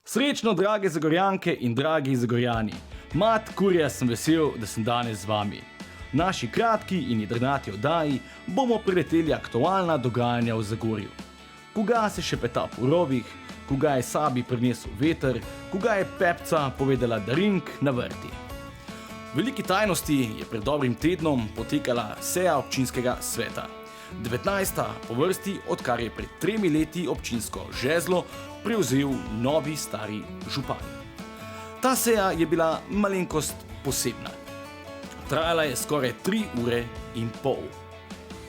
Srečno, drage Zagorjanke in dragi Zagorjani. Mat kurja sem vesel, da sem danes z vami. V naši kratki in jedrnati oddaji bomo preleteli aktualna dogajanja v Zagorju. Koga se šepeta po rovih, koga je sabi prinesel veter, koga je pepca povedala darink na vrti. V veliki tajnosti je pred dobrim tednom potekala seja občinskega sveta. 19. po vrsti, odkar je pred 3 leti občinsko žezlo prevzel novi stari župan. Ta seja je bila malenkost posebna. Trajala je skoraj 3 ure in pol.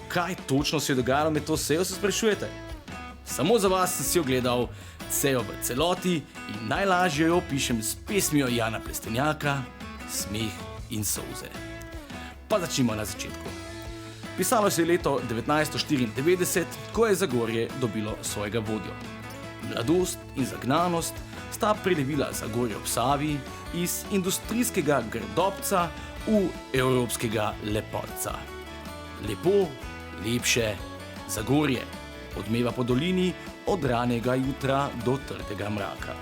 Kaj točno se je dogajalo med to sejo, se sprašujete? Samo za vas sem si ogledal sejo v celoti in najlažje jo opišem s pesmijo Jana Plestenjaka Smeh in solze. Pa začnimo na začetku. Pisalo se je leto 1994, ko je Zagorje dobilo svojega vodjo. Mladost in zagnanost sta prelevila Zagorje ob Savi iz industrijskega grdobca v evropskega lepotca. Lepo, lepše Zagorje odmeva po dolini od ranega jutra do trdega mraka.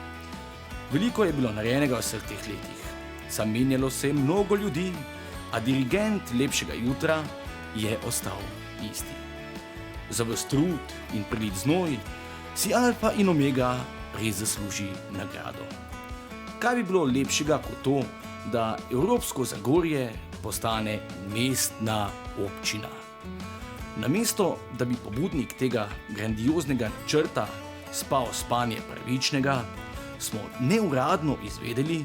Veliko je bilo narejenega v vseh teh letih. Zamenjalo se je mnogo ljudi, a dirigent lepšega jutra je ostal isti. Za ves trud in prelit znoj si Alfa in Omega res zasluži nagrado. Kaj bi bilo lepšega kot to, da Evropsko Zagorje postane mestna občina? Namesto, da bi pobudnik tega grandioznega načrta spal spanje pravičnega, smo neuradno izvedeli,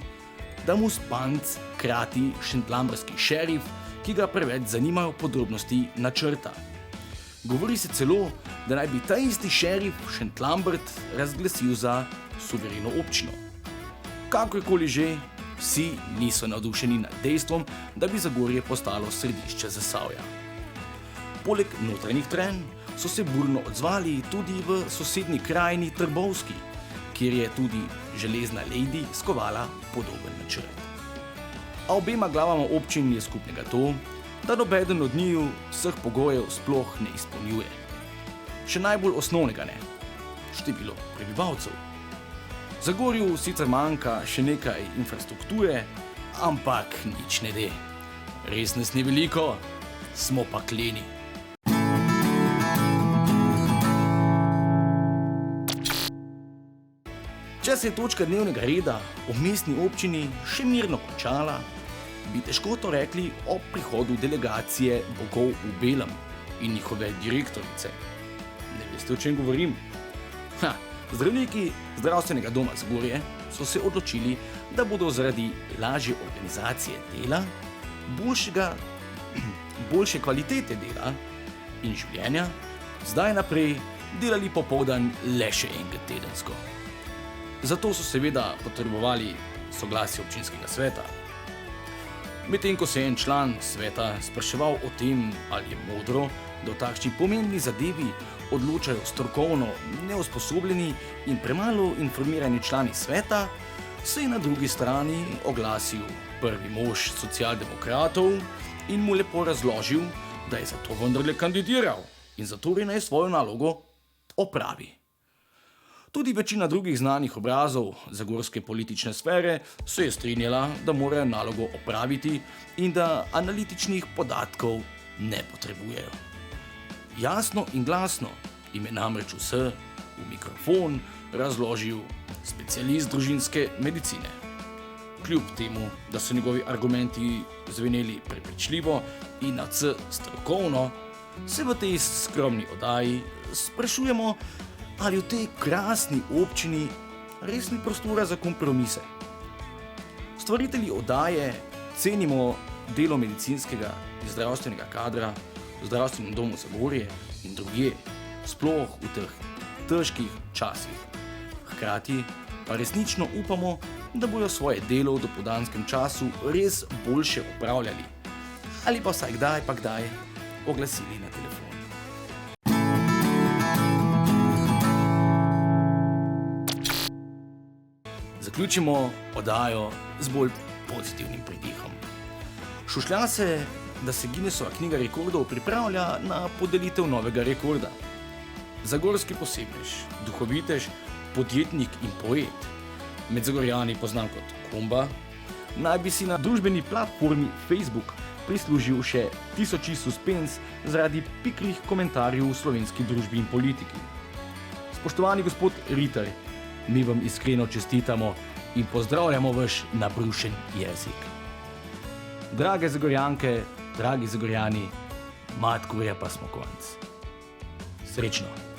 da mu spanc krati šentlambrski šerif, ki ga preveč zanimajo podrobnosti načrta. Govori se celo, da naj bi ta isti šerif Šentlambrt razglasil za suvereno občino. Kakorkoli že, vsi niso navdušeni nad dejstvom, da bi Zagorje postalo središče Zasavja. Poleg notranjih trenj so se burno odzvali tudi v sosednji krajini Trbovski, kjer je tudi železna lejdi skovala podoben načrt. A obema glavama občin je skupnega to, da nobeden od njiju vseh pogojev sploh ne izpolnjuje. Še najbolj osnovnega ne, število prebivalcev. Zagorju sicer manjka še nekaj infrastrukture, ampak nič ne de. Res nas ni veliko, smo pa kleni. Če se je točka dnevnega reda o mestni občini še mirno končala, bi težko to rekli o prihodu delegacije bogov v belem in njihove direktorice. Ne veste, o čem govorim? Zdravniki zdravstvenega doma Zagorje so se odločili, da bodo zaradi lažje organizacije dela, boljše kvalitete dela in življenja zdaj naprej delali popoldan le še enkrat tedensko. Zato so seveda potrebovali soglasje občinskega sveta. Medtem ko se je en član sveta spraševal o tem, ali je modro, da o takšni pomembni zadevi odločajo strokovno neusposobljeni in premalo informirani člani sveta, se je na drugi strani oglasil prvi mož socialdemokratov in mu lepo razložil, da je zato vendarle kandidiral in zato naj svojo nalogo opravi. Tudi večina drugih znanih obrazov zagorske politične sfere se je strinjala, da morajo nalogo opraviti in da analitičnih podatkov ne potrebujejo. Jasno in glasno jim je namreč vse v mikrofon razložil specialist družinske medicine. Kljub temu, da so njegovi argumenti zveneli prepričljivo in nadvse strokovno, se v tej skromni oddaji sprašujemo, ali v tej krasni občini res ni prostora za kompromise. Stvaritelji oddaje cenimo delo medicinskega in zdravstvenega kadra v zdravstvenem domu Zagorje in drugje, sploh v teh težkih časih. Hkrati pa resnično upamo, da bodo svoje delo v dopoldanskem času res boljše opravljali ali pa vsaj kdaj pa kdaj oglasili na telefon. Zaključimo oddajo z bolj pozitivnim pridihom. Šušlja se, da se Guinnessova knjiga rekordov pripravlja na podelitev novega rekorda. Zagorski posebnež, duhovitež, podjetnik in poet med Zagorjani poznan kot Komba, naj bi si na družbeni platformi Facebook prislužil še tisoči suspens zaradi pikrih komentarjev v slovenski družbi in politiki. Spoštovani gospod Ritter, mi vam iskreno čestitamo in pozdravljamo vaš nabrušen jezik. Drage Zagorjanke, dragi Zagorjani, mat kurja pa smo konc. Srečno!